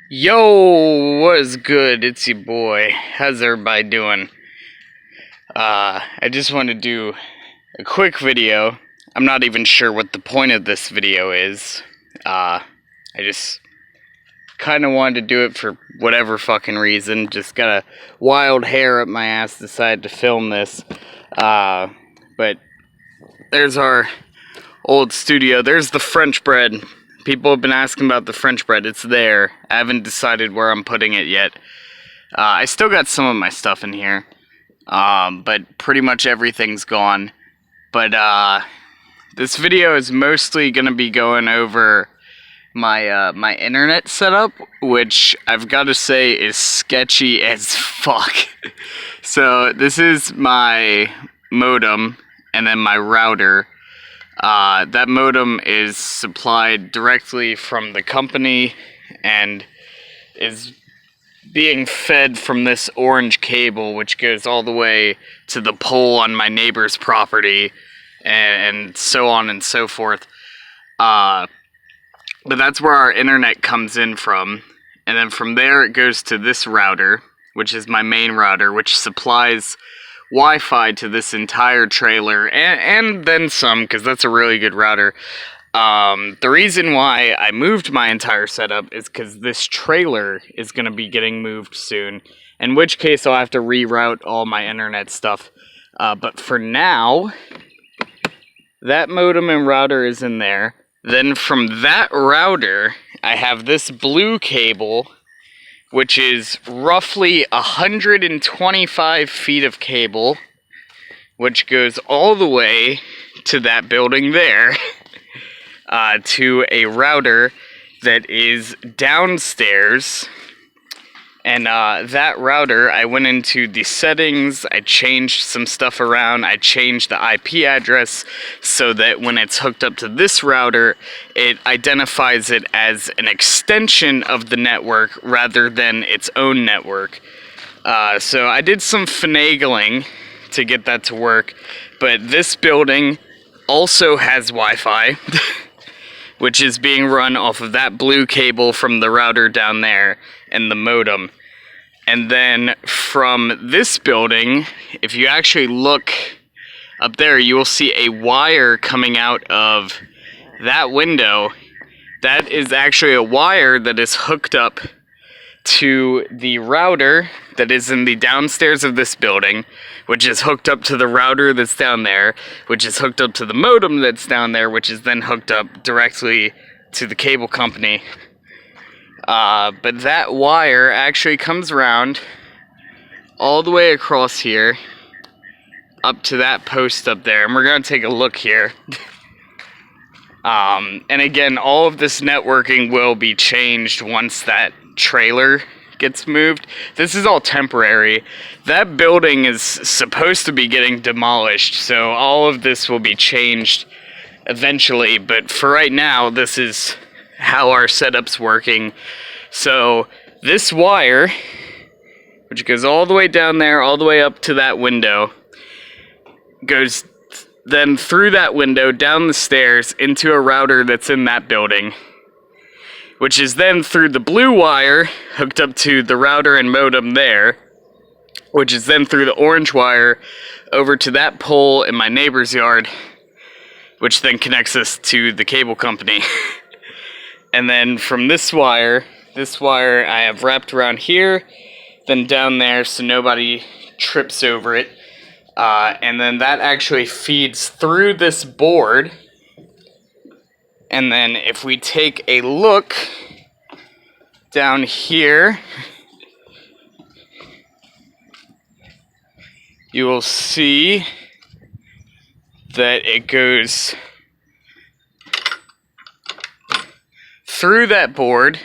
Yo, what is good? It's your boy. How's everybody doing? I just want to do a quick video. I'm not even sure what the point of this video is. I just kind of wanted to do it for whatever fucking reason. Just got a wild hair up my ass, decided to film this. But there's our old studio. There's the French bread. People have been asking about the French bread. It's there. I haven't decided where I'm putting it yet. I still got some of my stuff in here. But pretty much everything's gone. But this video is mostly going to be going over my internet setup, which I've got to say is sketchy as fuck. So this is my modem and then my router. That modem is supplied directly from the company and is being fed from this orange cable, which goes all the way to the pole on my neighbor's property, and so on and so forth. But that's where our internet comes in from, and then from there it goes to this router, which is my main router, which supplies Wi-Fi to this entire trailer, and then some, because that's a really good router. The reason why I moved my entire setup is because this trailer is going to be getting moved soon, in which case I'll have to reroute all my internet stuff. But for now, that modem and router is in there. Then from that router, I have this blue cable, which is roughly 125 feet of cable, which goes all the way to that building there, to a router that is downstairs. And that router, I went into the settings, I changed some stuff around, I changed the IP address so that when it's hooked up to this router, it identifies it as an extension of the network rather than its own network. So I did some finagling to get that to work, but this building also has Wi-Fi, which is being run off of that blue cable from the router down there and the modem. And then from this building, if you actually look up there, you will see a wire coming out of that window. That is actually a wire that is hooked up to the router that is in the downstairs of this building, which is hooked up to the router that's down there, which is hooked up to the modem that's down there, which is then hooked up directly to the cable company. But that wire actually comes around all the way across here up to that post up there, and we're going to take a look here. And again, all of this networking will be changed once that trailer gets moved. This is all temporary. That building is supposed to be getting demolished, so all of this will be changed eventually, but for right now, this is how our setup's working. So this wire, which goes all the way down there, all the way up to that window, goes then through that window, down the stairs, into a router that's in that building, which is then through the blue wire, hooked up to the router and modem there, which is then through the orange wire, over to that pole in my neighbor's yard, which then connects us to the cable company. And then from this wire I have wrapped around here, then down there so nobody trips over it. And then that actually feeds through this board. And then if we take a look down here, you will see that it goes through that board,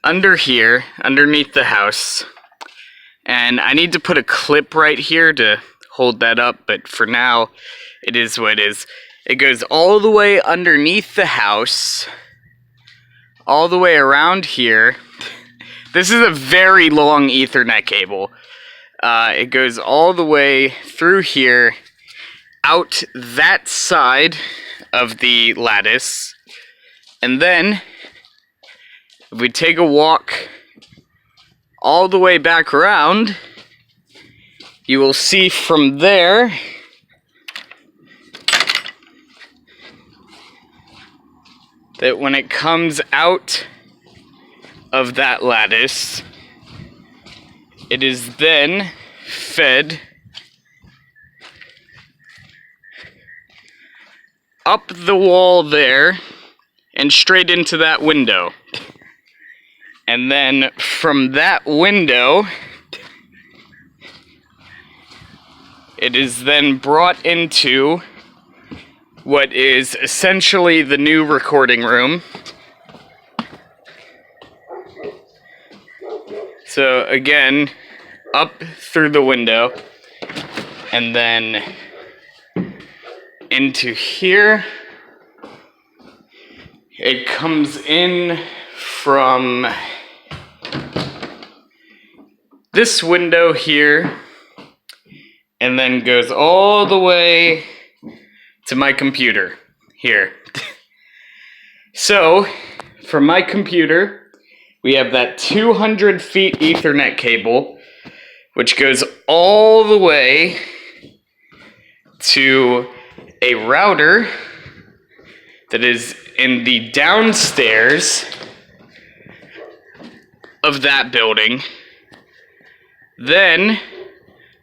under here, underneath the house. And I need to put a clip right here to hold that up, but for now, it is what it is. It goes all the way underneath the house, all the way around here. This is a very long Ethernet cable. It goes all the way through here, out that side of the lattice, and then if we take a walk all the way back around, you will see from there that when it comes out of that lattice, it is then fed up the wall there and straight into that window. And then from that window, it is then brought into what is essentially the new recording room. So again, up through the window, and then into here. It comes in from this window here, and then goes all the way to my computer here. So, for my computer, we have that 200 feet Ethernet cable, which goes all the way to a router that is in the downstairs of that building. Then,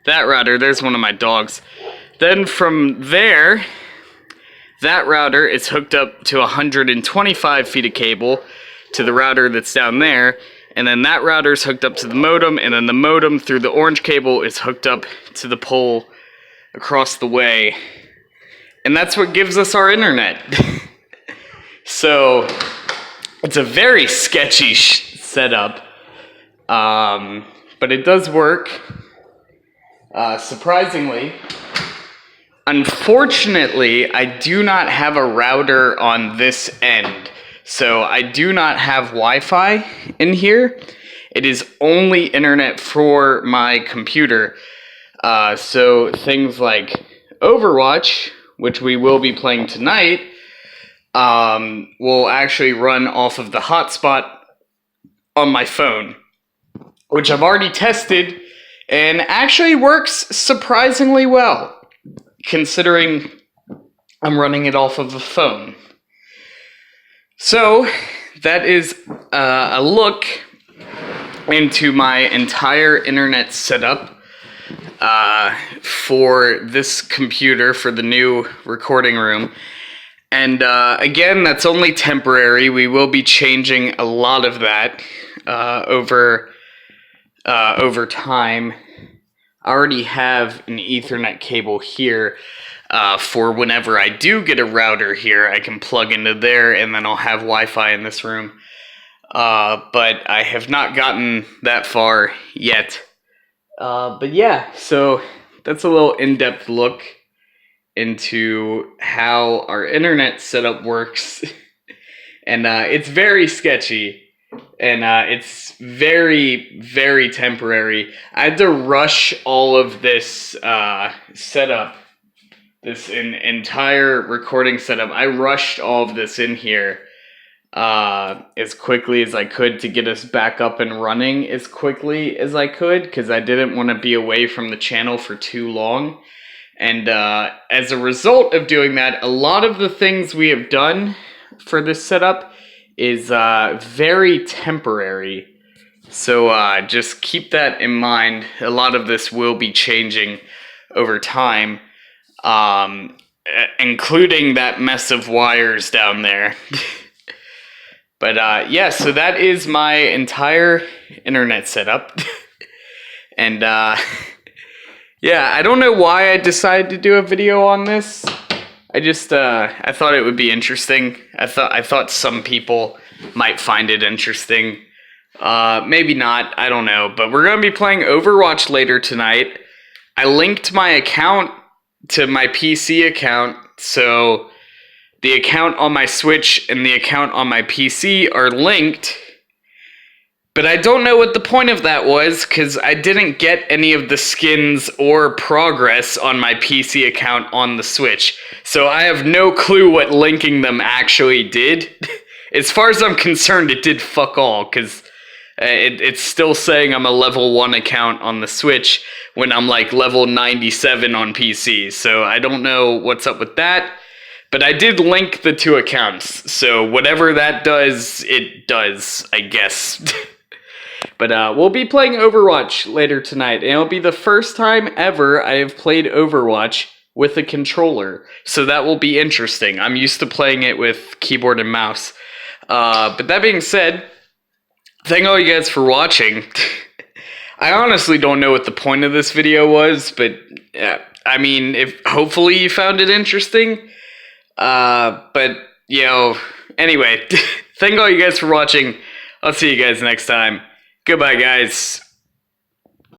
that router, there's one of my dogs. Then from there, that router is hooked up to 125 feet of cable to the router that's down there, and then that router is hooked up to the modem, and then the modem through the orange cable is hooked up to the pole across the way. And that's what gives us our internet. So, it's a very sketchy setup, but it does work, surprisingly. Unfortunately, I do not have a router on this end, so I do not have Wi-Fi in here. It is only internet for my computer, so things like Overwatch, which we will be playing tonight, will actually run off of the hotspot on my phone, which I've already tested, and actually works surprisingly well, considering I'm running it off of a phone. So, that is a look into my entire internet setup for this computer, for the new recording room. And again, that's only temporary. We will be changing a lot of that over time. I already have an Ethernet cable here for whenever I do get a router here, I can plug into there, and then I'll have Wi-Fi in this room. But I have not gotten that far yet. But yeah, so that's a little in-depth look into how our internet setup works. And it's very sketchy. And it's very, very temporary. I had to rush all of this setup, this entire recording setup. I rushed all of this in here as quickly as I could to get us back up and running as quickly as I could, because I didn't want to be away from the channel for too long. And as a result of doing that, a lot of the things we have done for this setup is very temporary. So just keep that in mind. A lot of this will be changing over time, including that mess of wires down there. But yeah, so that is my entire internet setup. And yeah, I don't know why I decided to do a video on this. I just I thought it would be interesting. I thought some people might find it interesting. Maybe not, I don't know. But we're gonna be playing Overwatch later tonight. I linked my account to my PC account, so the account on my Switch and the account on my PC are linked. But I don't know what the point of that was, because I didn't get any of the skins or progress on my PC account on the Switch. So I have no clue what linking them actually did. as far as I'm concerned, it did fuck all, because it's still saying I'm a level 1 account on the Switch when I'm like level 97 on PC. So I don't know what's up with that. But I did link the 2 accounts. So whatever that does, it does, I guess. But we'll be playing Overwatch later tonight. And it'll be the first time ever I have played Overwatch with a controller. So that will be interesting. I'm used to playing it with keyboard and mouse. But that being said, thank all you guys for watching. I honestly don't know what the point of this video was, but I mean, hopefully you found it interesting. But anyway, thank all you guys for watching. I'll see you guys next time. Goodbye, guys.